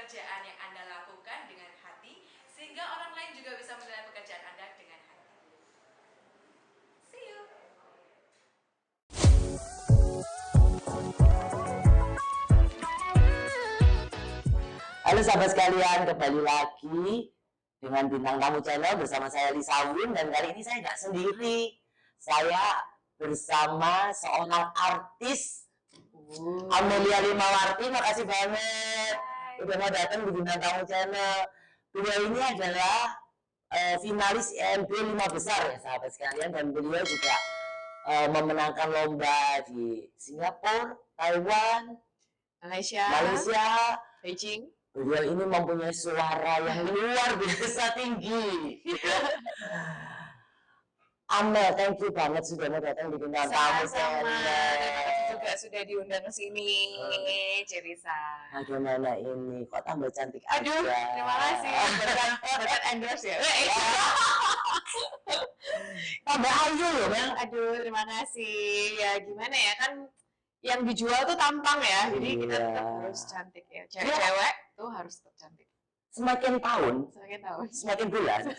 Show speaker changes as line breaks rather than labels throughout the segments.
pekerjaan yang Anda lakukan dengan hati, sehingga orang lain juga bisa menilai pekerjaan Anda dengan hati. See you!
Halo sahabat sekalian, kembali lagi dengan Bintang Tamu Channel bersama saya Lisa Win, dan kali ini saya nggak sendiri. Saya bersama seorang artis, Amelia Limawarti. Makasih banget udah mau datang di Bintang Tamu Channel. Beliau ini adalah finalis IMB 5 besar ya sahabat sekalian, dan beliau juga memenangkan lomba di Singapura, Taiwan, Malaysia,
Beijing.
Beliau ini mempunyai suara yang luar biasa tinggi. Amel, thank you banget sudah mau datang di Bintang Tamu.
Sama-sama. Terima kasih juga sudah diundang ke sini, Cerisa.
Bagaimana ini? Kok tambah cantik
aja? Aduh, terima kasih. Dapat endorse ya.
Tambah ayu loh, Mel.
Aduh, terima kasih. Ya gimana ya, kan yang dijual tuh tampang ya, jadi kita tetap harus cantik ya. Cewek-cewek tuh harus tetap cantik.
Semakin tahun, semakin bulan,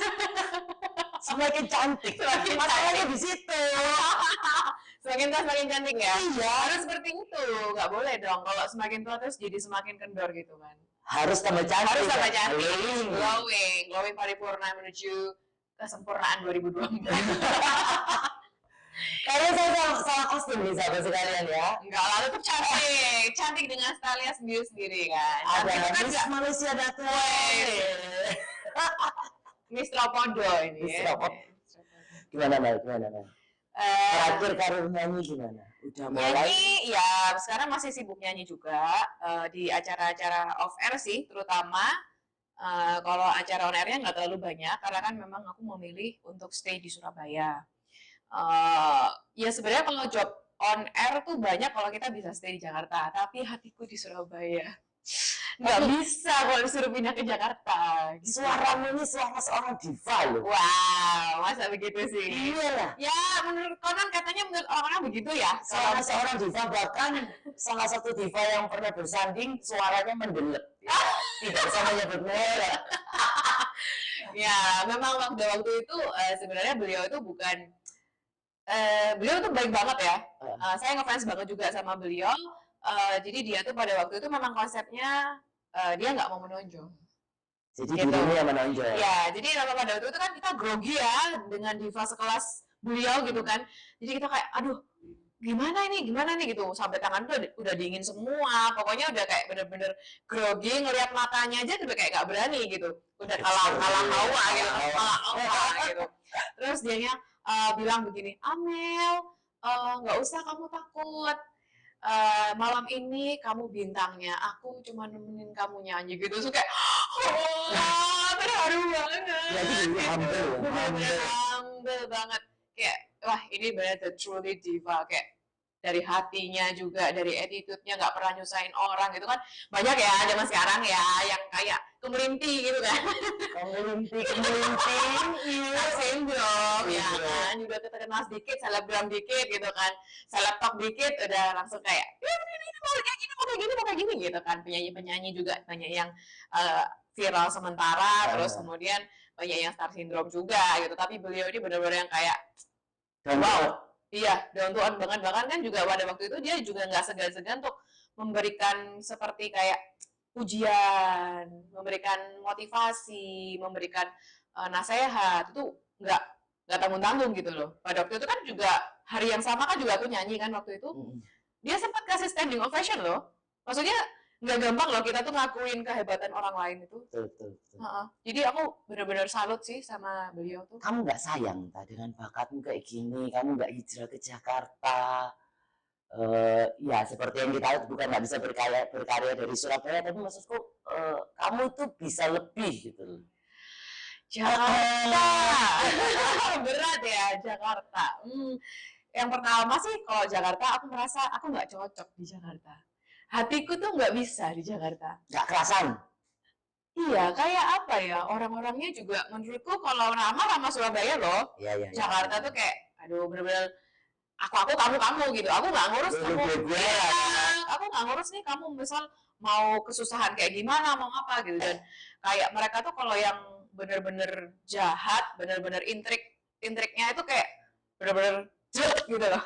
semakin cantik. Masalahnya di situ.
Semakin tua semakin cantik ya.
Iya.
Harus seperti itu, nggak boleh dong. Kalau semakin tua terus jadi semakin kendor gitu kan.
Harus tambah cantik.
Harus tambah cantik. Glowing paripurna menuju kesempurnaan 2024.
Kayaknya saya salah kostum nih sahabat sekalian ya.
Enggak lah, tetap cantik. Cantik dengan stylenya sendiri-sendiri kan.
Ada Miss Malaysia datang.
Miss Tropodo ini.
Miss Tropodo. Gimana Mel? Terakhir karir nyanyi gimana? Udah mulai?
Nyanyi, ya sekarang masih sibuk nyanyi juga. Di acara-acara off air sih, terutama. Kalau acara on airnya nggak terlalu banyak, karena kan memang aku memilih untuk stay di Surabaya. Ya sebenarnya kalau job on air tuh banyak kalau kita bisa stay di Jakarta, tapi hatiku di Surabaya. Nggak bisa kalau disuruh pindah ke Jakarta.
Suaramu ini suara seorang diva loh.
Wow, masa begitu sih?
Iya lah.
Ya menurut konon katanya menurut orang-orang begitu ya.
Suara seorang diva, bahkan salah satu diva yang pernah bersanding suaranya mendelep. Ya. Tidak bisa menyebut merek.
Ya memang waktu itu sebenarnya beliau itu bukan beliau tuh baik banget ya. Saya ngefans banget juga sama beliau. Jadi dia tuh pada waktu itu memang konsepnya dia nggak mau menonjol.
Jadi gitu. Dirinya yang menonjol.
Ya, jadi pada waktu itu kan kita grogi ya dengan diva sekelas beliau gitu kan. Jadi kita kayak, aduh, gimana nih gitu. Sampai tangan tuh udah dingin semua. Pokoknya udah kayak bener-bener grogi, ngelihat matanya aja udah kayak gak berani gitu. Udah kalah hawa gitu. Terus dianya bilang begini, Amel, nggak usah kamu takut. Malam ini kamu bintangnya, aku cuma nemenin kamu nyanyi gitu. So kayak, terharu banget.
Jadi
humble banget. Kayak, wah ini benar the truly diva. Kayak dari hatinya juga, dari attitude-nya nggak pernah nyusahin orang gitu kan. Banyak ya zaman sekarang ya yang kayak kemelinti gitu kan.
Kemelinti
sindrom ya kan, juga terkenal sedikit, selebgram dikit gitu kan, seleb talk dikit udah langsung kayak mau kayak gini gitu kan. Penyanyi juga banyak yang viral sementara, terus kemudian banyak yang star syndrome juga gitu. Tapi beliau ini benar-benar yang kayak wow. Iya, down to earth banget. Bahkan kan juga pada waktu itu dia juga nggak segan-segan untuk memberikan seperti kayak pujian, memberikan motivasi, memberikan nasihat. Itu nggak tanggung-tanggung gitu loh. Pada waktu itu kan juga hari yang sama kan juga aku nyanyi kan waktu itu. Dia sempat kasih standing ovation loh. Maksudnya nggak gampang loh kita tuh ngakuin kehebatan orang lain itu.
Betul.
Jadi aku benar-benar salut sih sama beliau tuh.
Kamu nggak sayang dengan bakatmu kayak gini, kamu nggak hijrah ke Jakarta? Ya seperti yang kita tahu bukan nggak bisa berkarya dari Surabaya, tapi maksudku kamu tuh bisa lebih gitu.
Jakarta berat ya Jakarta. Yang pertama sih kalau Jakarta aku merasa aku nggak cocok di Jakarta. Hatiku tuh nggak bisa di Jakarta.
Nggak kerasan?
Iya, kayak apa ya, orang-orangnya juga menurutku kalau ramah Surabaya loh.
Iya.
Jakarta tuh kayak, aduh bener-bener aku kamu gitu. Aku nggak ngurus kamu. Aku nggak ngurus nih kamu misal mau kesusahan kayak gimana, mau apa gitu. Dan kayak mereka tuh kalau yang bener-bener jahat, bener-bener intriknya itu kayak bener-bener gitu loh.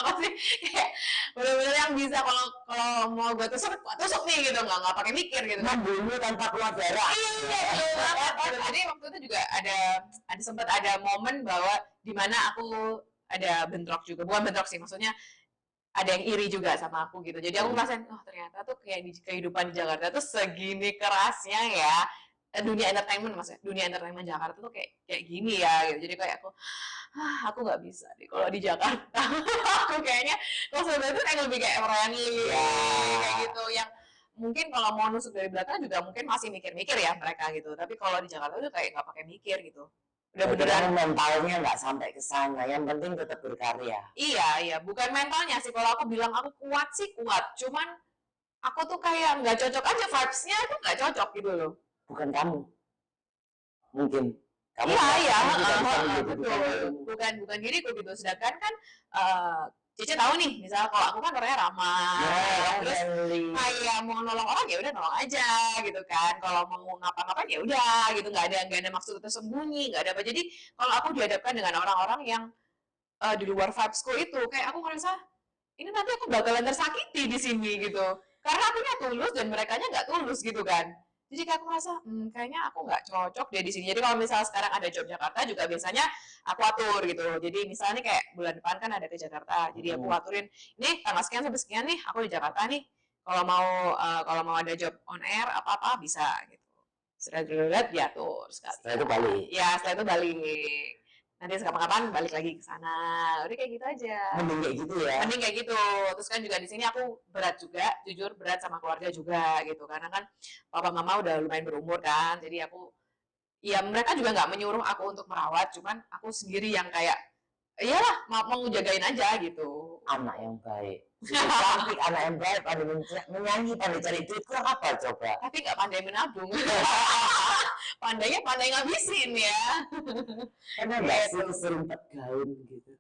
Apa sih, kayak bener-bener yang bisa kalau kalau mau gue tusuk nih gitu, nggak pakai mikir gitu kan.
Membunuh tanpa keluar darah.
Iya, betul banget gitu. Jadi waktu itu juga ada sempat ada momen bahwa dimana aku ada bentrok juga, bukan bentrok sih, maksudnya ada yang iri juga sama aku gitu. Jadi aku ngerasain, oh ternyata tuh kayak di kehidupan di Jakarta tuh segini kerasnya ya. Dunia entertainment, maksudnya dunia entertainment Jakarta tuh kayak kayak gini ya gitu. Jadi kayak aku nggak bisa deh kalau di Jakarta. Aku kayaknya kalau sebenarnya tuh kayak lebih kayak friendly kayak gitu, yang mungkin kalau mau nusuk dari belakang juga mungkin masih mikir-mikir ya mereka gitu. Tapi kalau di Jakarta tuh kayak nggak pakai mikir gitu. Udah beneran
mentalnya nggak sampai ke sana, yang penting tetap berkarya.
iya, bukan mentalnya sih. Kalau aku bilang aku kuat sih kuat, cuman aku tuh kayak nggak cocok aja, vibes-nya tuh nggak cocok gitu loh.
Bukan kamu, mungkin kamu
Iya,
merasakan tidak bisa menjadi
betul.
dirimu.
Bukan diriku gitu. Sedangkan kan Cici tahu nih, misalnya kalau aku kan orangnya ramah,
Ya,
terus
friendly.
kayak mau nolong orang ya udah nolong aja gitu kan. Kalau mau ngapa-ngapain ya udah gitu, nggak ada maksud tersembunyi, nggak ada apa. Jadi kalau aku dihadapkan dengan orang-orang yang di luar vibesku itu, kayak aku ngerasa ini nanti aku bakalan tersakiti di sini gitu. Karena akunya tulus dan merekanya nggak tulus gitu kan. Jadi kayak aku merasa, kayaknya aku nggak cocok deh di sini. Jadi kalau misalnya sekarang ada job Jakarta juga biasanya aku atur gitu. Jadi misalnya kayak bulan depan kan ada ke Jakarta. Jadi aku aturin, nih tanggal sekian sampai sekian nih aku di Jakarta nih. Kalau mau ada job on air apa-apa bisa gitu. Setelah diatur sekali.
Setelah itu balik.
Ya, setelah itu balik. Nanti kapan-kapan balik lagi ke sana. Udah kayak gitu aja.
Mending kayak gitu ya.
Mending kayak gitu. Terus kan juga di sini aku berat juga, jujur berat sama keluarga juga gitu. Karena kan papa mama udah lumayan berumur kan. Jadi aku, ya mereka juga nggak menyuruh aku untuk merawat, cuman aku sendiri yang kayak, iyalah mau jagain aja gitu.
Anak yang baik. Cantik, anak yang baik, pandai menyanyi, pandai cari duit, kurang apa coba?
Tapi nggak pandai menabung. Pandainya pandai ngabisin ya.
Karena nggak sih keserimpet gaun gitu.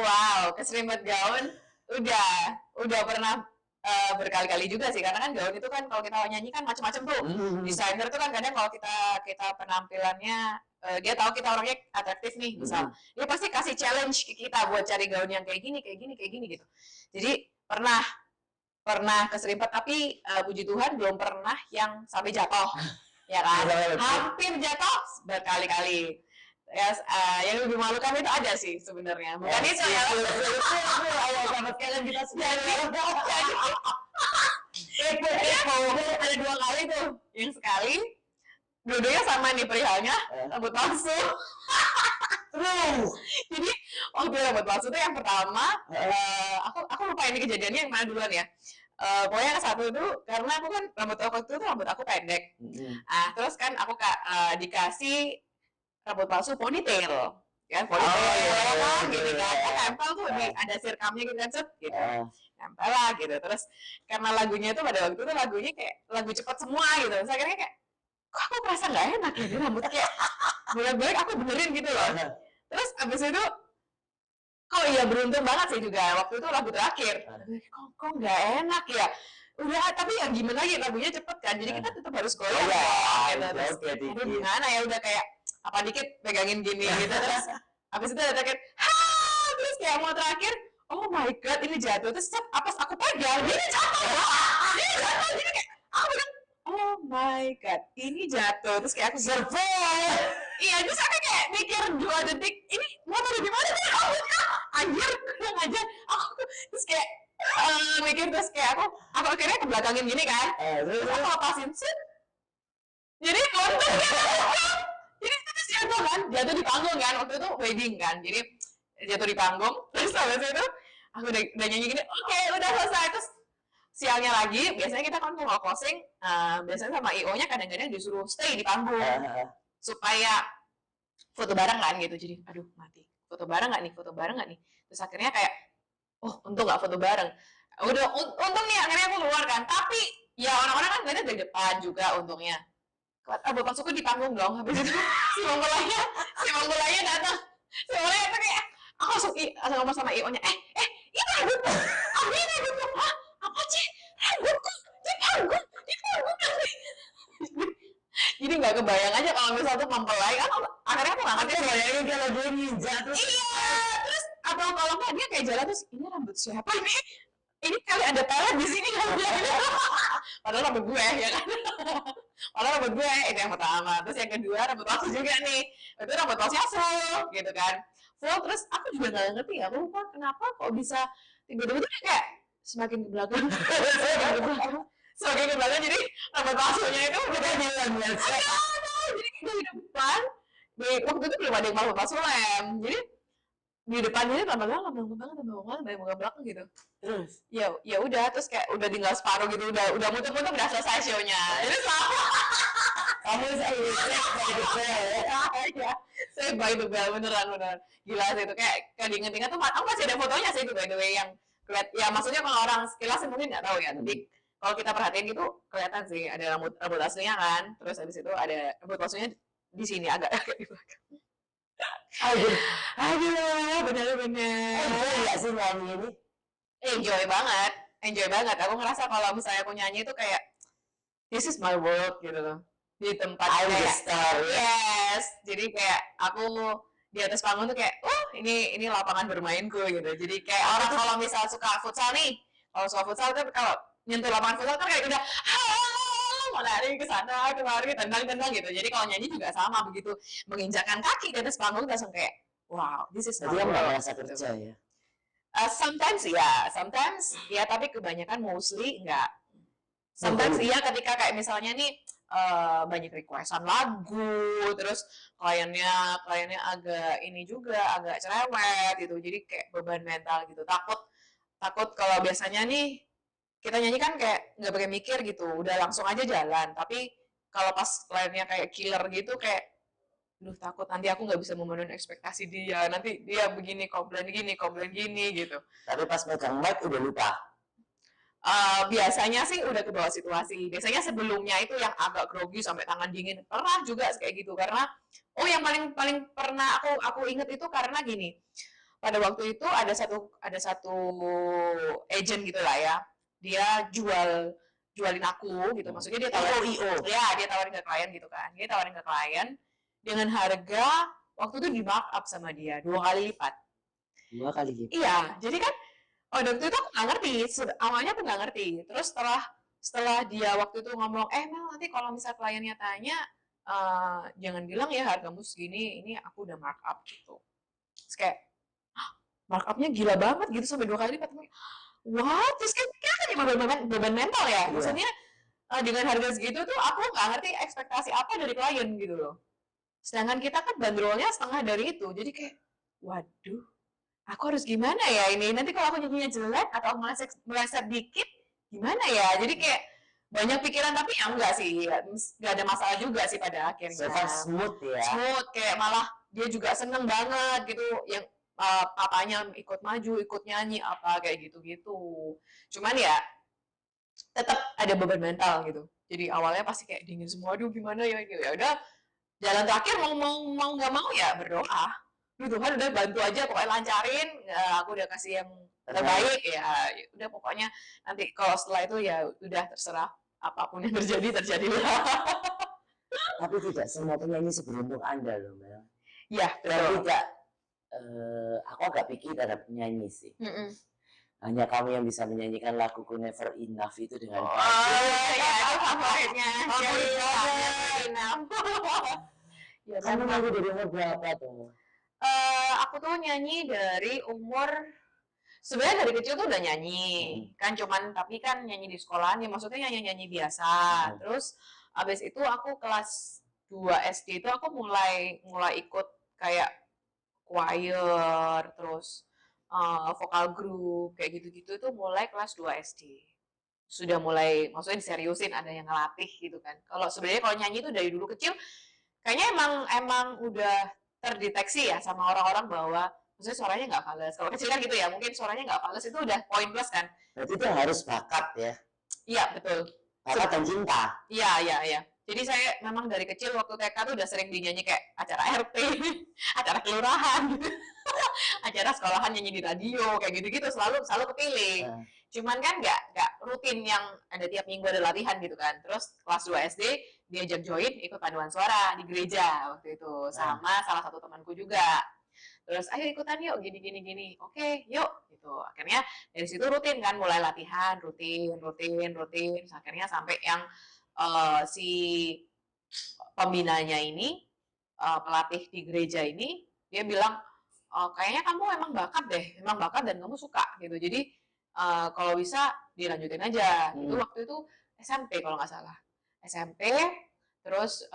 Wow, keserimpet gaun udah pernah berkali-kali juga sih, karena kan gaun itu kan kalau kita nyanyi kan macam-macam tuh. Desainer tuh kan kadang kalau kita penampilannya dia tahu kita orangnya atraktif nih, misal dia pasti kasih challenge ke kita buat cari gaun yang kayak gini gitu. Jadi pernah keserimpet, tapi puji Tuhan belum pernah yang sampai jatuh. Ya kan? Hampir jatuh berkali-kali. Ya, yang lebih memalukan itu ada sih sebenarnya. Bukan itu ya.
Awal sahabat kalian kita
Jadi ada 2 kali tuh. Yang sekali dua-duanya sama nih perihalnya, rambut palsu. Jadi waktu rambut palsu tuh yang pertama, aku lupa ini kejadiannya yang mana duluan ya. Pokoknya yang satu itu karena aku kan rambut aku pendek. Terus kan aku dikasih rambut palsu ponytail, ya ponytail kan, gitu kan, nempel tuh ada sirkamnya gitu kan, gitu, nempel lah gitu. Terus karena lagunya tuh pada waktu itu lagunya kayak lagu cepat semua gitu, saya kira kayak kok aku merasa nggak enak ya di rambut, kayak bolak-balik aku benerin gitu loh. Terus abis itu iya beruntung banget sih juga waktu itu lagu terakhir, kok nggak enak ya. Udah, tapi ya gimana lagi, lagunya cepet kan, jadi kita tetap harus goyang gitu. Terus aduh gimana ya, udah kayak apa dikit pegangin gini gitu. Terus habis itu ada terakhir terus kayak mau terakhir, oh my god ini jatuh. Terus apa aku pegang ini jatuh jadi kayak aku bilang oh my god ini jatuh. Terus kayak aku survive. Iya, terus aku kayak mikir 2 detik, ini mau taruh di mana nih anjir, kurang aja aku. Terus kayak mikir, terus kayak aku akhirnya kebelakangin gini kan, terus aku lepasin sih, jadi untung jadi terus jatuh di panggung kan, waktu itu wedding kan, jadi jatuh di panggung. Terus habis itu aku udah nyanyi gini, oke, udah selesai. Terus sialnya lagi, biasanya kita kan kalau closing biasanya sama IO nya kadang-kadang disuruh stay di panggung supaya foto bareng kan gitu. Jadi aduh mati, foto bareng nggak nih. Terus akhirnya kayak untung nggak foto bareng. Udah untung nih akhirnya aku keluar kan. Tapi ya orang-orang kan ngeliatnya dari depan juga untungnya. Bapak suku di panggung dong. Habis itu si Monggolanya datang. Si Monggolanya itu kayak aku langsung ngomong sama IO nya, ini rambutku. Hah? Apa sih? Rambutku Jadi nggak kebayang aja kalau misal tuh mempelai kan, akhirnya aku nggak ngerti
Aku bayangin kalau dia ninja terus.
iya, terus atau kalau nggak dia kayak jalan terus ini rambut siapa ini kali ada pelet di sini kan. Padahal rambut gue ya kan. Padahal rambut gue itu yang pertama. Terus yang kedua rambut palsu juga nih. Itu rambut palsunya full gitu kan. Full terus aku juga nggak ngerti ya, aku lupa kenapa kok bisa tiba-tiba tuh kayak semakin ke belakang, semakin ke belakang jadi rambut palsunya itu
Kita jalan biasa.
jadi kayak di depan. Waktu itu belum ada yang rambut palsu lem. Jadi di depannya tambah belakang gitu.
Terus
Ya udah terus kayak udah tinggal separuh gitu, udah muter-muter udah selesai show-nya. Jadi sama
kamu saya
ya, saya by the bell beneran gila sih itu, kayak diinget-inget tuh aku masih ada fotonya sih itu by the way yang ya maksudnya kalau orang sekilas mungkin nggak tahu ya, tapi kalau kita perhatiin gitu kelihatan sih ada rambut aslinya kan, terus habis itu ada rambut palsunya di sini agak di belakang. Aduh, bener-bener.
nggak sih nyanyi ini?
Enjoy banget. Aku ngerasa kalau misalnya aku nyanyi itu kayak this is my world gitu loh. Di tempat kayak yes. Jadi kayak aku di atas panggung tuh kayak, oh ini lapangan bermainku gitu. Jadi kayak orang kalau misal suka futsal nih, kalau suka futsal kan kalau nyentuh lapangan futsal kan kayak udah mau lari ke sana kemari tendang gitu. Jadi kalau nyanyi juga sama, begitu menginjakkan kaki di atas panggung langsung kayak wow, this is my
Jadi kamu nggak
world.
merasa kerja ya?
Sometimes ya, tapi kebanyakan mostly enggak. Sometimes iya, ketika kayak misalnya nih banyak requestan lagu, terus kliennya agak ini juga agak cerewet gitu, jadi kayak beban mental gitu, takut kalau biasanya nih kita nyanyi kan kayak nggak pakai mikir gitu, udah langsung aja jalan, tapi kalau pas kliennya kayak killer gitu kayak duh takut nanti aku nggak bisa memenuhi ekspektasi dia, nanti dia komplain gini gitu.
Tapi pas megang mic udah lupa.
Biasanya sih udah ke bawah situasi. Biasanya sebelumnya itu yang agak grogi sampai tangan dingin. Pernah juga kayak gitu karena yang paling pernah aku inget itu karena gini. Pada waktu itu ada satu agent gitu lah ya. Dia jualin aku gitu. Maksudnya dia tawarin dia tawarin ke klien gitu kan. Dia tawarin ke klien dengan harga waktu itu di markup sama dia 2 kali lipat.
2 kali lipat.
Iya, jadi kan waktu itu aku nggak ngerti, awalnya aku nggak ngerti. Terus setelah dia waktu itu ngomong, Mel nanti kalau misal kliennya tanya, jangan bilang ya hargamu segini, ini aku udah markup gitu. Terus kayak, markupnya gila banget gitu sampai 2 kali lipat. What? Terus kan beban mental ya. Maksudnya dengan harga segitu tuh aku nggak ngerti ekspektasi apa dari klien gitu loh. Sedangkan kita kan bandrolnya setengah dari itu. Jadi kayak, waduh, aku harus gimana ya ini? Nanti kalau aku nyanyinya jelek atau meleset dikit, gimana ya? Jadi kayak banyak pikiran, tapi ya enggak sih. Nggak ada masalah juga sih pada akhirnya.
Smooth ya?
Smooth, kayak malah dia juga seneng banget gitu. Yang papanya ikut maju, ikut nyanyi, apa kayak gitu-gitu. Cuman ya, tetap ada beban mental gitu. Jadi awalnya pasti kayak dingin semua, aduh gimana ya ini. Ya udah, jalan terakhir mau nggak mau ya berdoa. Tuhan udah bantu aja, pokoknya lancarin, ya, aku udah kasih yang terbaik ya udah pokoknya nanti kalau setelah itu ya udah terserah apapun yang terjadilah.
Tapi tidak semua penyanyi seberuntung Anda loh Mel.
Ya
betul. Tidak, aku agak pikir terhadap penyanyi sih. Hanya kamu yang bisa menyanyikan laguku Never Enough itu dengan
ya itu favoritnya
ya, kamu nyanyi dari umur berapa tuh?
Aku tuh nyanyi dari umur, sebenarnya dari kecil tuh udah nyanyi kan, cuman tapi kan nyanyi di sekolahan ya, maksudnya nyanyi biasa. Terus abis itu aku kelas 2 SD itu aku mulai ikut kayak choir, terus vokal group kayak gitu-gitu itu mulai kelas 2 SD. Sudah mulai maksudnya diseriusin, ada yang ngelatih gitu kan. Kalau sebenarnya kalau nyanyi itu dari dulu kecil kayaknya emang udah terdeteksi ya sama orang-orang bahwa maksudnya suaranya nggak fales. Kalau kecil kan gitu ya, mungkin suaranya nggak fales itu udah poin plus kan.
Berarti itu harus bakat ya?
Iya betul.
Bakat dan cinta?
Iya. Jadi saya memang dari kecil waktu TK tuh udah sering dinyanyi kayak acara RT, acara kelurahan, acara sekolahan nyanyi di radio kayak gitu-gitu selalu kepilih.
Nah,
Cuman kan nggak rutin yang ada tiap minggu ada latihan gitu kan. Terus kelas 2 SD diajak join ikut paduan suara di gereja waktu itu sama salah satu temanku juga. Terus ayo ikutan yuk gini. Oke, yuk gitu. Akhirnya dari situ rutin kan mulai latihan rutin. Terus akhirnya sampai yang si pembinanya ini pelatih di gereja ini dia bilang kayaknya kamu emang bakat dan kamu suka gitu. Jadi kalau bisa dilanjutin aja. Itu waktu itu SMP kalau nggak salah. SMP terus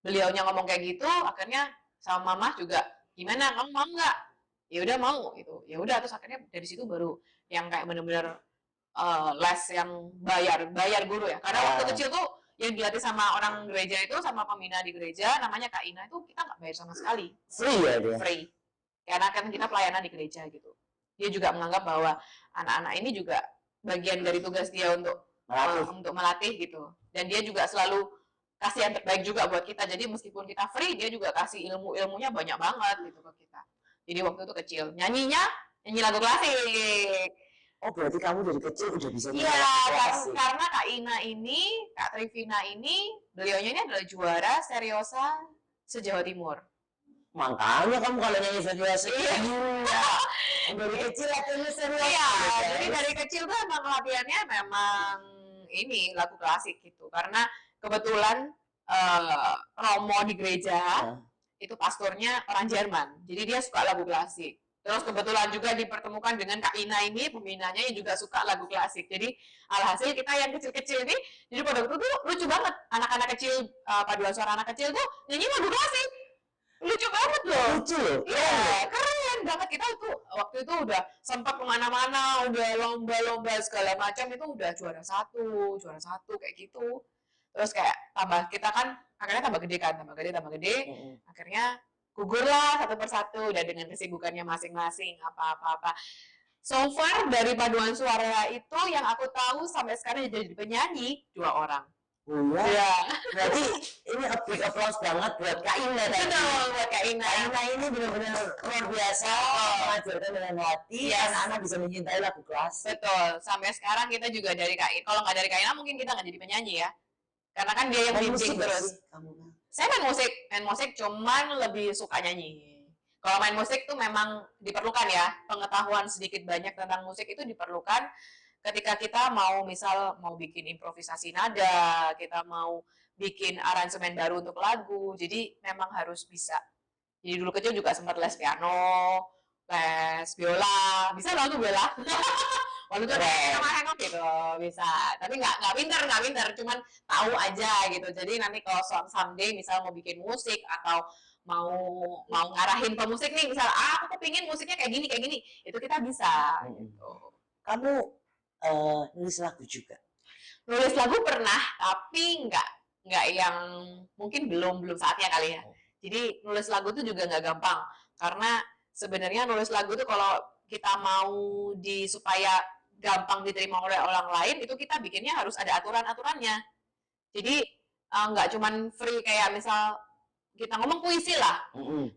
beliaunya ngomong kayak gitu, akhirnya sama mama juga gimana kamu mau nggak? Ya udah mau gitu. Ya udah terus akhirnya dari situ baru yang kayak bener-bener les yang bayar guru ya. Karena waktu kecil tuh yang dilatih sama orang gereja itu sama pembina di gereja namanya Kak Ina itu kita nggak bayar sama sekali.
free ya dia.
Free. Karena kan kita pelayanan di gereja gitu. Dia juga menganggap bahwa anak-anak ini juga bagian dari tugas dia untuk melatih gitu. Dan dia juga selalu kasih yang terbaik juga buat kita. Jadi meskipun kita free, dia juga kasih ilmunya banyak banget gitu ke kita. Jadi waktu itu kecil. Nyanyi lagu klasik.
Oh, berarti kamu dari kecil udah bisa nyanyi
Iya,
lagu klasik.
karena Kak Trivina ini, beliaunya ini adalah juara Seriosa se-Jawa Timur.
Makanya kamu kalau nyanyi serius
Iya.
dari kecil latihannya serius.
Iya, jadi dari kecil tuh emang latihannya memang ini lagu klasik gitu. Karena kebetulan Romo di gereja itu pastornya orang Jerman. Jadi dia suka lagu klasik. Terus kebetulan juga dipertemukan dengan Kak Ina ini, pembinanya yang juga suka lagu klasik. Jadi alhasil kita yang kecil-kecil ini, jadi pada waktu itu lucu banget. Anak-anak kecil, paduan suara anak kecil tuh nyanyi lagu klasik. Lucu banget loh.
Lucu loh.
Iya, keren banget. Kita tuh waktu itu udah sempat kemana-mana, udah lomba-lomba segala macam itu udah juara satu kayak gitu. Terus kayak kita kan akhirnya tambah gede. Akhirnya gugurlah satu persatu udah dengan kesibukannya masing-masing apa. So far dari paduan suara itu yang aku tahu sampai sekarang jadi penyanyi 2 orang.
Oh ya, berarti ini a big applause banget buat Kak Ina tadi.
Betul, buat Kak Ina.
Kak Ina ini benar-benar luar biasa, mengajarkan dengan hati, anak-anak bisa mencintai lagu klasik.
Betul, sampai sekarang kita juga dari Kak Ina, kalau nggak dari Kak Ina mungkin kita nggak jadi penyanyi ya. Karena kan dia yang bimbing terus. Saya main musik cuman lebih suka nyanyi. Kalau main musik tuh memang diperlukan ya, pengetahuan sedikit banyak tentang musik itu diperlukan ketika kita mau bikin improvisasi nada, kita mau bikin aransemen baru untuk lagu, jadi memang harus bisa. Jadi dulu kecil juga sempat les piano, les biola, bisa lagu biola. Waktu itu hengok gitu bisa, tapi nggak pinter, cuman tahu aja gitu. Jadi nanti kalau someday misal mau bikin musik atau mau ngarahin pemusik nih, misal aku kepingin musiknya kayak gini, itu kita bisa. Gitu.
Kamu nulis lagu juga?
Nulis lagu pernah, tapi nggak yang mungkin belum saatnya kali ya. Jadi nulis lagu tuh juga nggak gampang, karena sebenarnya nulis lagu tuh kalau kita mau supaya gampang diterima oleh orang lain, itu kita bikinnya harus ada aturan-aturannya. Jadi nggak cuman free kayak misal kita ngomong puisi lah.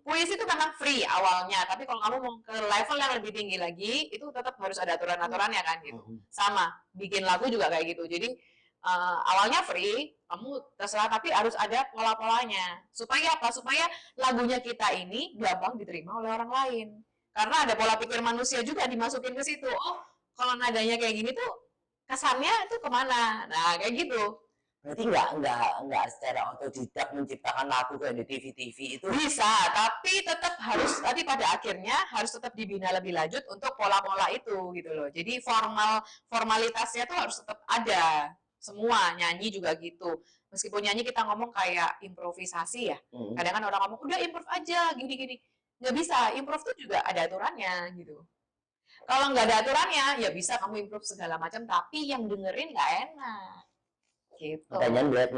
Puisi itu memang free awalnya, tapi kalau kamu mau ke level yang lebih tinggi lagi, itu tetap harus ada aturan-aturannya kan gitu. Sama, bikin lagu juga kayak gitu. Jadi awalnya free, kamu terserah, tapi harus ada pola-polanya. Supaya apa? Supaya lagunya kita ini gampang diterima oleh orang lain. Karena ada pola pikir manusia juga dimasukin ke situ. Oh, kalau nadanya kayak gini tuh kesannya tuh kemana? Nah, kayak gitu.
Berarti nggak secara otodidak menciptakan lagu kayak di TV-TV itu?
Bisa, tapi tapi pada akhirnya harus tetap dibina lebih lanjut untuk pola-pola itu gitu loh. Jadi formalitasnya tuh harus tetap ada. Semua nyanyi juga gitu. Meskipun nyanyi kita ngomong kayak improvisasi ya. Kadang kan orang ngomong udah improv aja gini-gini. Nggak bisa, improv tuh juga ada aturannya gitu. Kalau nggak ada aturannya, ya bisa kamu improv segala macam, tapi yang dengerin nggak enak. Gitu.
Pertanyaan berat.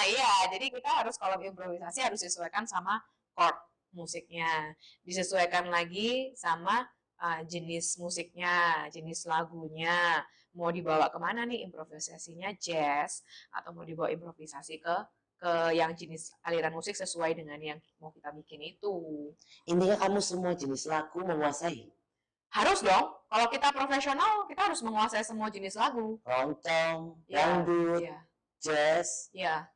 Iya, jadi kita harus kalau improvisasi harus disesuaikan sama chord musiknya, disesuaikan lagi sama jenis musiknya, jenis lagunya, mau dibawa kemana nih improvisasinya jazz atau mau dibawa improvisasi ke ke yang jenis aliran musik sesuai dengan yang mau kita bikin itu.
Intinya kamu semua jenis lagu menguasai.
Harus dong, kalau kita profesional, kita harus menguasai semua jenis lagu.
Keroncong,
Ya,
dangdut,
ya,
jazz.
ya.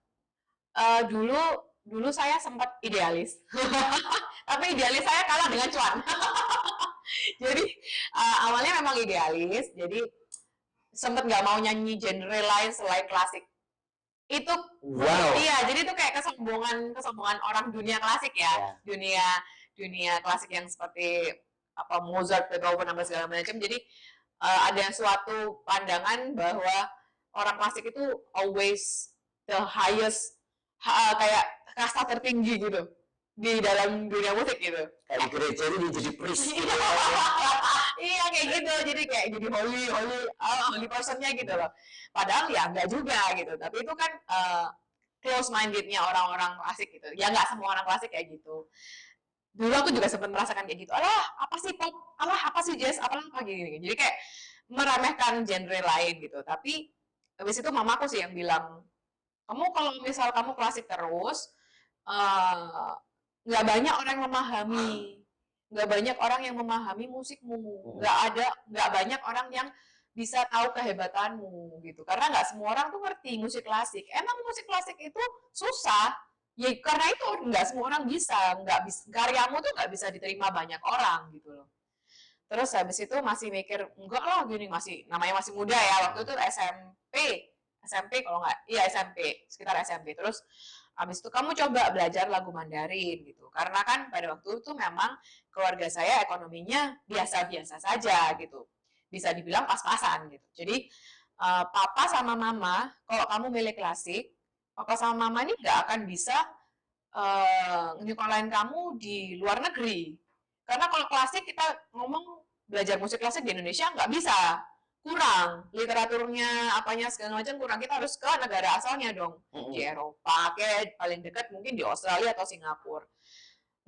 Dulu saya sempat idealis, tapi idealis saya kalah dengan cuan. Jadi awalnya memang idealis, jadi sempat nggak mau nyanyi genre lain selain klasik. Itu
Wow.
iya, jadi itu kayak kesombongan orang dunia klasik ya,
Ya.
dunia klasik yang seperti apa Mozart, Beethoven, apa segala macam. Jadi ada suatu pandangan bahwa orang klasik itu always the highest, kayak kasta tertinggi gitu di dalam dunia musik gitu.
Kayak di gereja itu dia jadi priest gitu.
Iya kayak gitu, jadi kayak jadi holy personnya gitu loh. Padahal ya enggak juga gitu, tapi itu kan close mindednya orang-orang klasik gitu. Ya nggak semua orang klasik kayak gitu. Dulu aku juga sempat merasakan kayak gitu. Alah apa sih pop, alah apa sih jazz, apalah apa gini. Jadi kayak meremehkan genre lain gitu. Tapi habis itu mamaku sih yang bilang, kamu kalau misal kamu klasik terus, eh, nggak banyak orang yang memahami, nggak banyak orang yang memahami musikmu, nggak banyak orang yang bisa tahu kehebatanmu gitu. Karena nggak semua orang tuh ngerti musik klasik. Emang musik klasik itu susah, ya karena itu nggak semua orang bisa, nggak bisa karyamu tuh nggak bisa diterima banyak orang gitu loh. Terus habis itu masih mikir enggak lah gini, masih namanya masih muda ya, waktu itu SMP kalau nggak, iya SMP, sekitar SMP. Terus habis itu kamu coba belajar lagu Mandarin gitu, karena kan pada waktu itu memang keluarga saya ekonominya biasa-biasa saja gitu, bisa dibilang pas-pasan gitu. Jadi papa sama mama, kalau kamu milih klasik, papa sama mama ini nggak akan bisa nyekolahin kamu di luar negeri. Karena kalau klasik kita ngomong belajar musik klasik di Indonesia nggak bisa, kurang literaturnya apanya segala macam kurang, kita harus ke negara asalnya dong, di Eropa kayak paling dekat mungkin di Australia atau Singapura.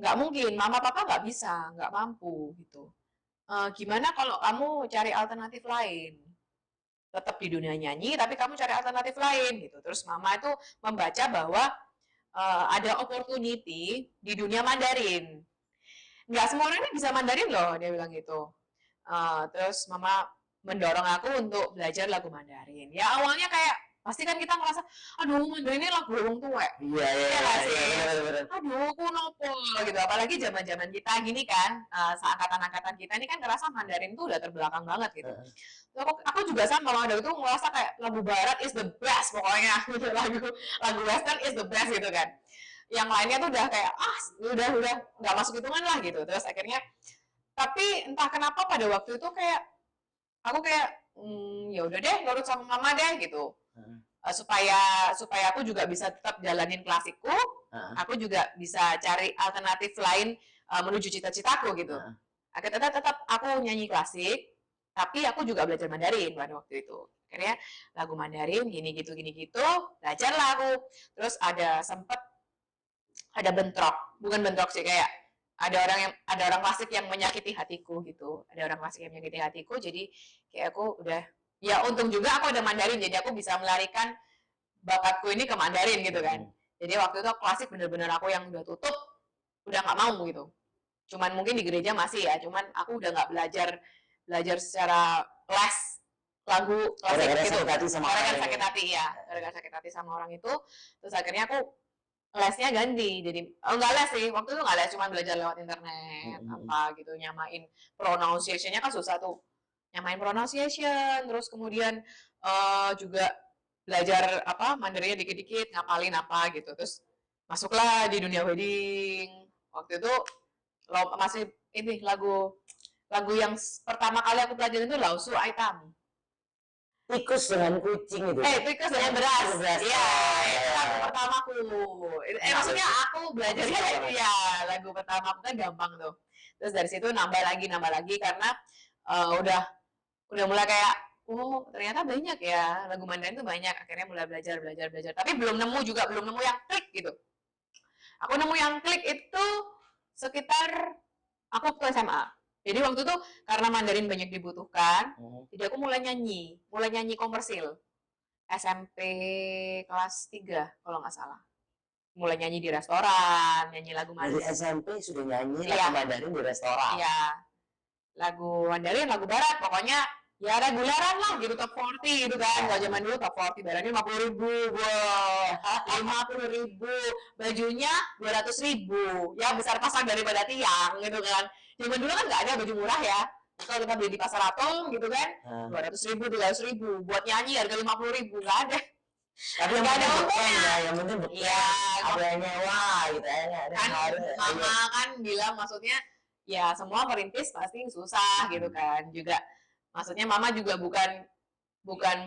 Nggak mungkin, mama papa nggak bisa, nggak mampu gitu. Gimana kalau kamu cari alternatif lain, tetap di dunia nyanyi tapi kamu cari alternatif lain gitu. Terus mama itu membaca bahwa ada opportunity di dunia Mandarin. Nggak semua orang ini bisa Mandarin loh, dia bilang gitu. Terus mama mendorong aku untuk belajar lagu Mandarin. Ya awalnya kayak pasti kan kita ngerasa, aduh Mandarin ini lagu orang tua.
Iya, benar.
Aduh kuno gitu. Apalagi zaman-zaman kita gini kan, seangkatan-angkatan kita ini kan ngerasa Mandarin tuh udah terbelakang banget gitu. Aku juga sama waktu itu ngerasa kayak lagu barat is the best pokoknya gitu. lagu western is the best gitu kan, yang lainnya tuh udah kayak udah nggak masuk hitungan lah gitu. Terus akhirnya tapi entah kenapa pada waktu itu kayak aku kayak ya udah deh nurut sama mama deh gitu. Supaya aku juga bisa tetap jalanin klasikku, aku juga bisa cari alternatif lain menuju cita-citaku gitu. Akhirnya tetap aku nyanyi klasik, tapi aku juga belajar Mandarin pada waktu itu. Akhirnya lagu Mandarin gini gitu, belajarlah aku. Terus ada bentrok, bukan bentrok sih, kayak ada orang klasik yang menyakiti hatiku gitu. Ada orang klasik yang menyakiti hatiku, jadi kayak aku udah, ya untung juga aku ada Mandarin, jadi aku bisa melarikan bakatku ini ke Mandarin gitu kan. Jadi waktu itu klasik bener-bener aku yang udah tutup, udah nggak mau gitu. Cuman mungkin di gereja masih ya, cuman aku udah nggak belajar secara les lagu klasik gitu. Gara-gara sakit hati ya, gara-gara sakit hati sama orang itu. Terus akhirnya aku lesnya ganti, jadi enggak les sih, waktu itu nggak les, cuma belajar lewat internet apa gitu, nyamain pronunciation-nya kan susah tuh, nyamain pronunciation, terus kemudian juga belajar apa Mandarinnya dikit-dikit, ngapalin apa gitu. Terus masuklah di dunia wedding. Waktu itu masih ini lagu yang pertama kali aku pelajarin itu Lausu Aitam.
Tikus dengan kucing itu.
Tikus dengan beras. Iya, itu lagu pertamaku. Maksudnya aku belajarnya itu ya, lagu pertama aku kan gampang tuh. Terus dari situ nambah lagi karena udah mulai kayak ternyata banyak ya lagu Mandarin tuh banyak. Akhirnya mulai belajar. Tapi belum nemu yang klik gitu. Aku nemu yang klik itu sekitar aku ke SMA. Jadi waktu itu karena Mandarin banyak dibutuhkan, jadi aku mulai nyanyi komersil. SMP kelas 3 kalau nggak salah. mulai nyanyi di restoran, nyanyi lagu
Dari
Mandarin.
SMP sudah nyanyi
Iya.
lagu Mandarin di restoran.
Iya, lagu Mandarin, lagu Barat, pokoknya ya reguleran lah gitu, top 40 gitu kan. Kalau zaman dulu top 40 barangnya 50.000, wow, 50.000, bajunya 200.000, ya besar pasang daripada tiang gitu kan. Zaman dulu kan nggak ada baju murah ya. Kalau kita beli di pasar Atom gitu kan, 200.000, 300.000, buat nyanyi harga 50.000 nggak ada.
Tapi yang
Nggak ada
penting
untungnya.
beken ya, yang penting beken.
Iya,
Ada yang nyewa gitu ya.
kan mama kan bilang maksudnya ya semua perintis pasti susah gitu kan, juga maksudnya mama juga bukan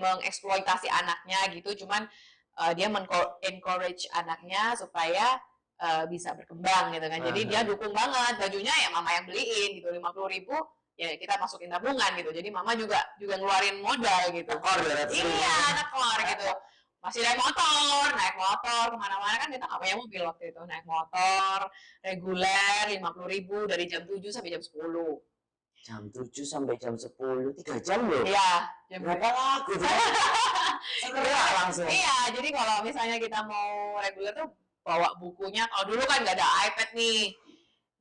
mengeksploitasi anaknya gitu, cuman dia encourage anaknya supaya bisa berkembang gitu kan. Jadi dia dukung banget, bajunya ya mama yang beliin gitu, 50.000 ya kita masukin tabungan gitu. Jadi mama juga ngeluarin modal gitu.
Tekor 200.000.
Iya, tekor gitu. Masih naik motor kemana-mana kan, kita nggak punya mobil waktu itu, naik motor reguler 50.000 dari jam 7 sampai jam 10.
Jam 7 sampai jam 10, 3 jam loh.
Iya,
Berapa lagu tuh? Setelah langsung.
Iya, jadi kalau misalnya kita mau reguler tuh bawa bukunya. Kalau dulu kan nggak ada iPad nih,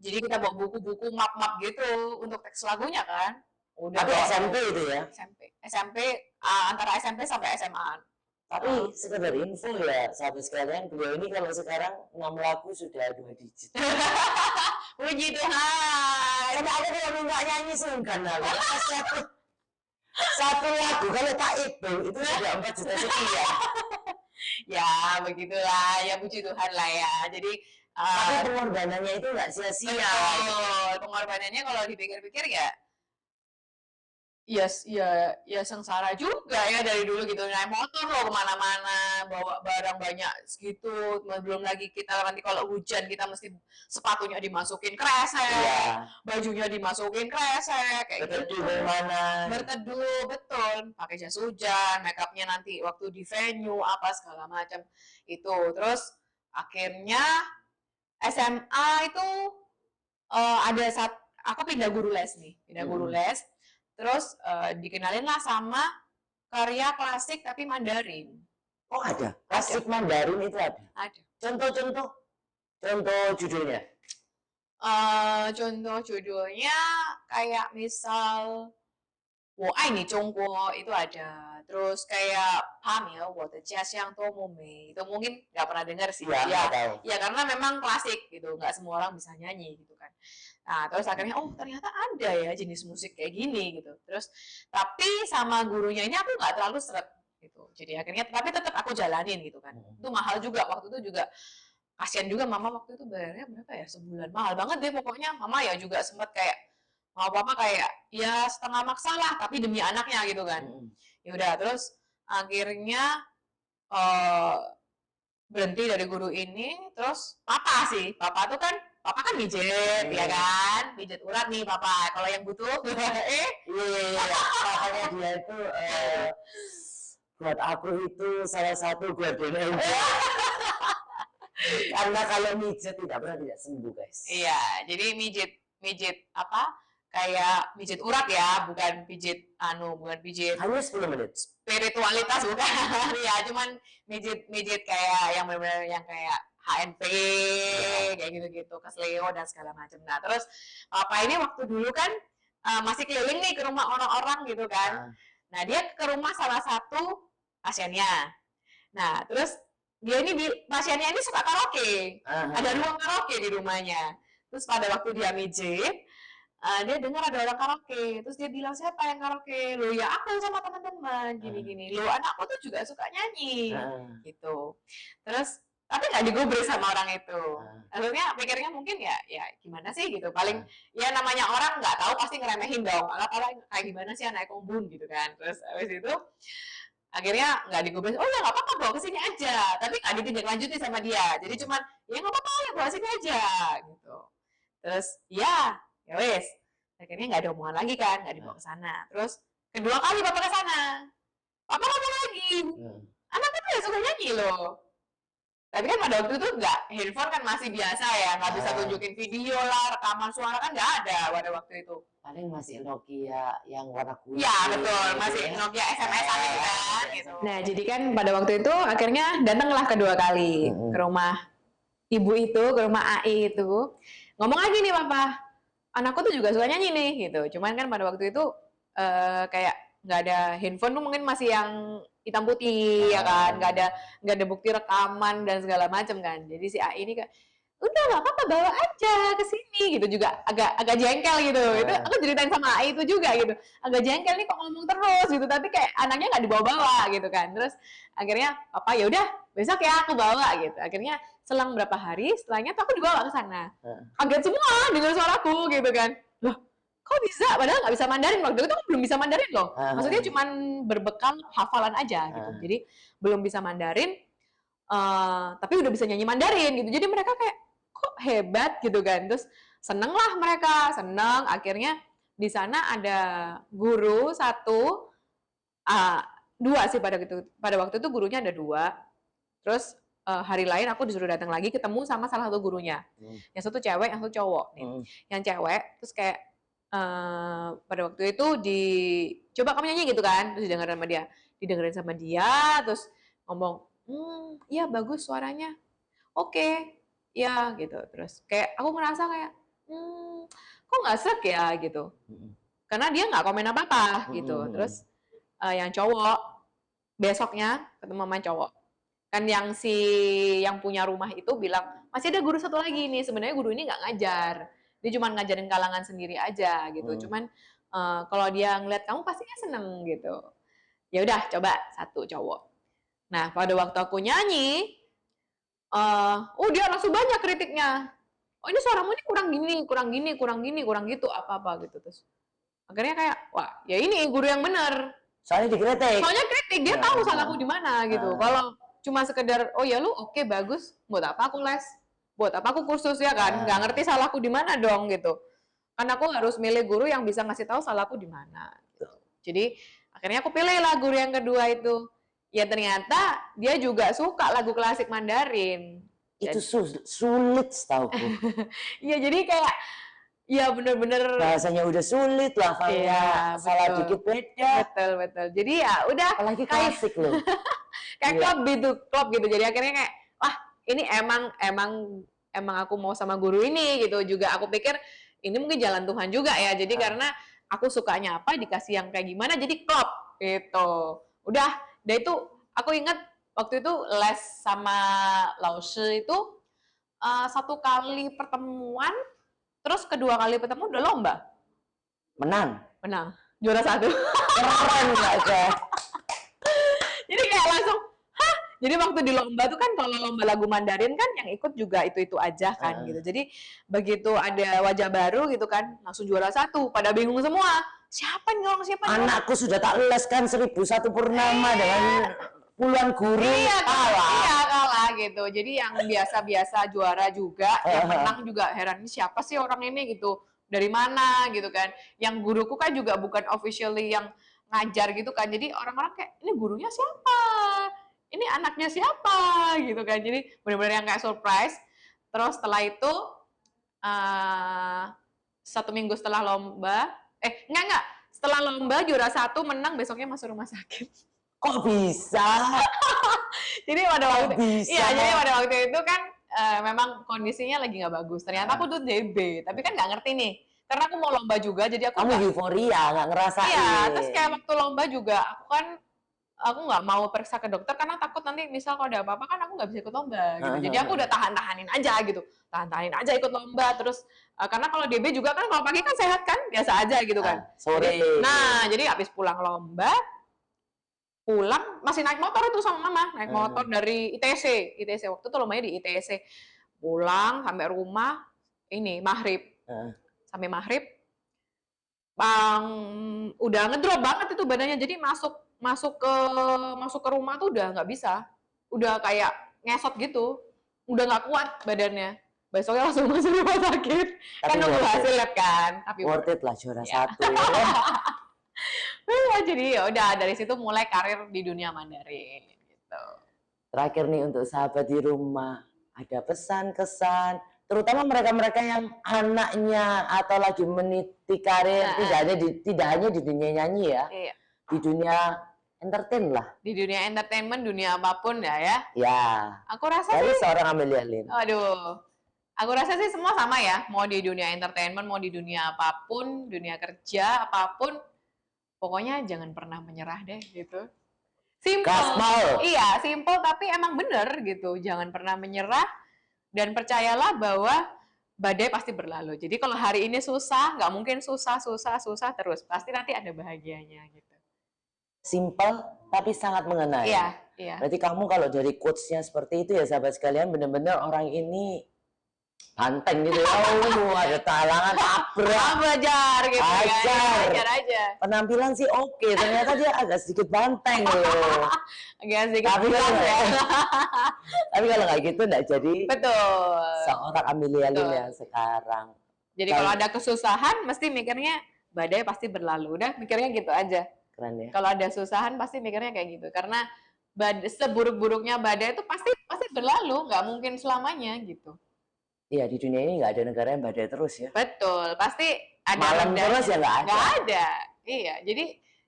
jadi kita bawa buku-buku map-map gitu untuk teks lagunya kan. Udah.
Tapi SMP itu ya?
SMP antara SMP sampai SMA.
Tapi sekedar info ya, sahabat sekalian, beliau ini kalau sekarang 6 lagu sudah 2 digit.
Puji Tuhan.
Karena aku kalau minta nyanyi sungkan aku. Satu lagu kalau tak hitung itu sudah 4 juta sekian.
Ya begitulah, ya puji Tuhan lah ya. Jadi
tapi pengorbanannya itu nggak sia-sia.
Pengorbanannya kalau dipikir-pikir ya sengsara juga ya dari dulu gitu, naik motor loh kemana-mana, bawa barang banyak segitu, belum lagi kita nanti kalau hujan kita mesti sepatunya dimasukin kresek, bajunya dimasukin kresek, kayak
berteduh
gitu.
mana?
Berteduh, betul, pakai jas hujan, make upnya nanti waktu di venue apa segala macam itu. Terus akhirnya SMA itu ada aku pindah guru les nih, guru les. Terus dikenalin lah sama karya klasik tapi Mandarin.
Oh ada? Klasik Mandarin itu ada?
Ada.
Contoh judulnya?
Contoh judulnya kayak misal 我爱你中国 itu ada. Terus kayak paham ya, 我的家乡多么美 itu mungkin nggak pernah dengar sih. Ya karena memang klasik gitu, nggak semua orang bisa nyanyi gitu kan. Nah terus akhirnya ternyata ada ya jenis musik kayak gini gitu. Terus tapi sama gurunya ini aku nggak terlalu seret gitu. Jadi akhirnya tapi tetap aku jalanin gitu kan. Itu mahal juga waktu itu juga. Kasian juga mama waktu itu bayarnya berapa ya sebulan, mahal banget deh pokoknya. Mama ya juga sempat kayak mau apa kayak ya setengah maksa lah tapi demi anaknya gitu kan. Ya udah terus akhirnya berhenti dari guru ini. Terus papa tuh kan mijet ya kan, mijet urat nih papa kalau yang butuh.
Papanya dia itu buat aku itu salah satu guardian angel. Karena kalau mijet tidak pernah tidak sembuh guys.
Iya, jadi mijet apa? Kayak mijet urat ya, bukan pijit bukan pijit.
Hanya 10 menit.
Spiritualitas bukan. Ya, cuman mijet kayak yang benar-benar yang kayak HNP kayak gitu-gitu, kesleo dan segala macam. Nah, terus papa ini waktu dulu kan masih keliling nih ke rumah orang-orang gitu kan. Nah, dia ke rumah salah satu pasiennya. Nah, terus dia ini pasiennya ini suka karaoke. Ada ruang karaoke di rumahnya. Terus pada waktu dia mijet, dia dengar ada orang karaoke. Terus dia bilang, siapa yang karaoke? Loh ya aku sama teman-teman gini-gini. Loh anakku tuh juga suka nyanyi gitu. Terus tapi nggak digubris sama orang itu. Akhirnya pikirnya mungkin ya gimana sih gitu. Paling ya namanya orang nggak tahu pasti ngeremehin dong. Alat-alat kayak gimana sih anak Kombun gitu kan. Terus habis itu akhirnya nggak digubris, oh ya nggak apa-apa bawa kesini aja, tapi nggak ditindaklanjuti sama dia. Jadi cuman ya nggak apa-apa ya bawa sini aja gitu. Terus ya wes, akhirnya nggak ada omongan lagi kan, nggak dibawa ke sana. Terus kedua kali bapak ke sana, papa ngomong lagi, anak kan ya suka nyanyi loh. Tapi kan pada waktu itu nggak, handphone kan masih biasa ya, nggak bisa tunjukin video lah, rekaman suara kan nggak ada pada waktu itu.
Paling masih Nokia yang warna kuning.
Ya betul, masih Nokia SMS-an itu kan. Gitu. Nah jadi kan pada waktu itu akhirnya datanglah kedua kali ke rumah ibu itu, ke rumah AI itu, ngomong lagi nih papa, anakku tuh juga suka nyanyi nih gitu. Cuman kan pada waktu itu kayak nggak ada handphone tuh mungkin masih yang hitam putih ya kan, nggak ada bukti rekaman dan segala macam kan. Jadi si AI ini kayak udah nggak apa-apa bawa aja ke sini gitu, juga agak agak jengkel gitu. Itu aku ceritain sama AI itu juga gitu, agak jengkel nih kok ngomong terus gitu, tapi kayak anaknya nggak dibawa-bawa gitu kan. Terus akhirnya papa ya udah besok ya aku bawa gitu. Akhirnya selang berapa hari setelahnya tuh aku dibawa ke sana, kaget semua dengar suaraku gitu kan. Loh, kok bisa? Padahal nggak bisa Mandarin, waktu itu aku belum bisa Mandarin loh. Maksudnya cuman berbekal hafalan aja gitu. Jadi belum bisa Mandarin, tapi udah bisa nyanyi Mandarin gitu. Jadi mereka kayak kok hebat gitu kan. Terus seneng lah mereka, seneng. Akhirnya di sana ada guru satu, dua sih pada waktu itu gurunya ada dua. Terus hari lain aku disuruh datang lagi ketemu sama salah satu gurunya. Yang satu cewek, yang satu cowok. Nih. Yang cewek terus kayak pada waktu itu coba kamu nyanyi gitu kan, terus didengerin sama dia, terus ngomong, iya bagus suaranya, oke, ya gitu. Terus kayak aku ngerasa kayak, kok nggak srek ya gitu, karena dia nggak komen apa-apa gitu. Terus yang cowok besoknya ketemu sama cowok, kan yang punya rumah itu bilang masih ada guru satu lagi nih, sebenarnya guru ini nggak ngajar, dia cuma ngajarin kalangan sendiri aja gitu. Cuman kalau dia ngeliat kamu pastinya seneng gitu. Ya udah coba satu cowok. Nah pada waktu aku nyanyi, dia langsung banyak kritiknya. Oh ini suaramu ini kurang gini, kurang gini, kurang gini, kurang gitu, apa-apa gitu. Terus akhirnya kayak, wah ya ini guru yang bener.
Soalnya dikritik.
Soalnya kritik, dia tahu salahku di mana gitu. Kalau cuma sekedar, oh ya lu oke bagus, buat apa aku les? Buat apa aku kursus ya kan? Nggak ngerti salahku di mana dong gitu. Kan aku harus milih guru yang bisa ngasih tahu salahku di mana. Gitu. Jadi akhirnya aku pilih lah guru yang kedua itu. Ya ternyata dia juga suka lagu klasik Mandarin.
Itu sulit setauku.
Iya jadi kayak ya bener-bener
bahasanya udah sulit lah,
iya,
salah dikit beda.
Betul. Jadi ya udah.
Apalagi klasik loh.
Kayak klub gitu. Jadi akhirnya kayak wah ini emang aku mau sama guru ini gitu. Juga aku pikir ini mungkin jalan Tuhan juga ya. Jadi karena aku sukanya apa dikasih yang kayak gimana jadi klub gitu. Udah, itu aku ingat waktu itu les sama Laoshi itu satu kali pertemuan, terus kedua kali pertemuan udah lomba.
Menang.
Juara 1.
Keren aja.
Jadi kayak langsung, hah? Jadi waktu di lomba tuh kan kalau lomba lagu Mandarin kan yang ikut juga itu aja kan gitu. Jadi begitu ada wajah baru gitu kan, langsung juara 1. Pada bingung semua. Siapa nih?
Anakku sudah tak les kan 1001 purnama dengan puluhan guru.
Iya, kalah gitu. Jadi yang biasa-biasa juara juga, yang menang juga heran, ini siapa sih orang ini gitu. Dari mana gitu kan. Yang guruku kan juga bukan officially yang ngajar gitu kan. Jadi orang-orang kayak, ini gurunya siapa? Ini anaknya siapa? Gitu kan. Jadi benar-benar yang kayak surprise. Terus setelah itu, 1 minggu setelah lomba, enggak. Setelah lomba juara 1 menang, besoknya masuk rumah sakit.
Kok bisa?
Jadi pada waktu itu kan memang kondisinya lagi nggak bagus. Ternyata aku tuh DB, tapi kan nggak ngerti nih. Karena aku mau lomba juga, jadi aku
kamu euforia, nggak ngerasain.
Iya, terus kayak waktu lomba juga, aku nggak mau periksa ke dokter karena takut nanti misal kalau ada apa-apa kan aku nggak bisa ikut lomba gitu. Jadi aku udah tahan-tahanin aja gitu. Tahan-tahanin aja ikut lomba. Terus karena kalau DB juga kan kalau pagi kan sehat kan, biasa aja gitu kan.
Sore.
Jadi habis pulang lomba, masih naik motor itu sama mama, naik motor dari ITC waktu itu lombanya di ITC, pulang sampai rumah ini maghrib, sampai maghrib, udah ngedrop banget itu badannya, jadi masuk ke rumah tuh udah nggak bisa, udah kayak ngesot gitu, udah nggak kuat badannya, besoknya langsung masuk rumah sakit, kan nunggu hasil lab kan, tapi
worth it lah juara 1
jadi ya udah dari situ mulai karir di dunia Mandarin gitu.
Terakhir nih untuk sahabat di rumah, ada pesan kesan terutama mereka-mereka yang anaknya atau lagi meniti karir tidak hanya di dunia nyanyi ya, di dunia entertain lah.
Di dunia entertainment, dunia apapun ya.
Ya.
Aku rasa
Dari
sih,
seorang Amelia Lin.
aduh, aku rasa sih semua sama ya. Mau di dunia entertainment, mau di dunia apapun, dunia kerja apapun, pokoknya jangan pernah menyerah deh gitu. Simple.
Gaspol.
Iya, simple tapi emang bener gitu. Jangan pernah menyerah dan percayalah bahwa badai pasti berlalu. Jadi kalau hari ini susah, nggak mungkin susah terus. Pasti nanti ada bahagianya gitu.
Simple tapi sangat mengenai.
Iya, iya.
Berarti kamu kalau dari quotes-nya seperti itu ya sahabat sekalian, benar-benar orang ini banteng gitu ya. Ada talangan tabrak.
Ajar gitu
Ajar.
ya. Ajar aja.
Penampilan sih oke, ternyata dia agak sedikit banteng loh.
Agak sedikit
Tapi
berat
kalau
ya.
tapi kalau nggak gitu nggak jadi
Betul.
seorang Amelia Lin
Betul.
yang sekarang.
Jadi kalau ada kesusahan, mesti mikirnya badai pasti berlalu. Udah mikirnya gitu aja.
Keren ya.
Kalau ada susahan, pasti mikirnya kayak gitu. Karena seburuk-buruknya badai itu pasti berlalu, nggak mungkin selamanya gitu.
Iya, di dunia ini nggak ada negara yang badai terus ya.
Betul, pasti ada
Malam
redanya.
terus ya nggak ada.
Nggak ada. Iya, jadi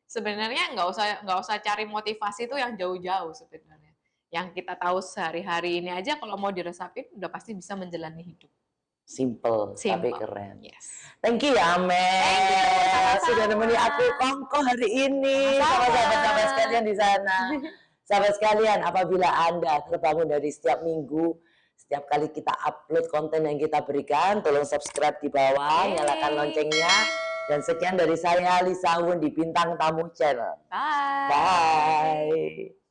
sebenarnya nggak usah cari motivasi itu yang jauh-jauh sebenarnya. Yang kita tahu sehari-hari ini aja kalau mau diresapin udah pasti bisa menjalani hidup.
Simple, tapi
Simple.
keren.
Yes.
Thank you ya, Mel.
Thank you, sama-sama.
Sudah nemenin aku kongko hari ini sama sahabat-sahabat sekalian di sana. Sahabat sekalian, apabila Anda terbangun dari setiap minggu, setiap kali kita upload konten yang kita berikan, tolong subscribe di bawah, nyalakan loncengnya. Dan sekian dari saya, Lisa Wun di Bintang Tamu Channel.
Bye.
Bye.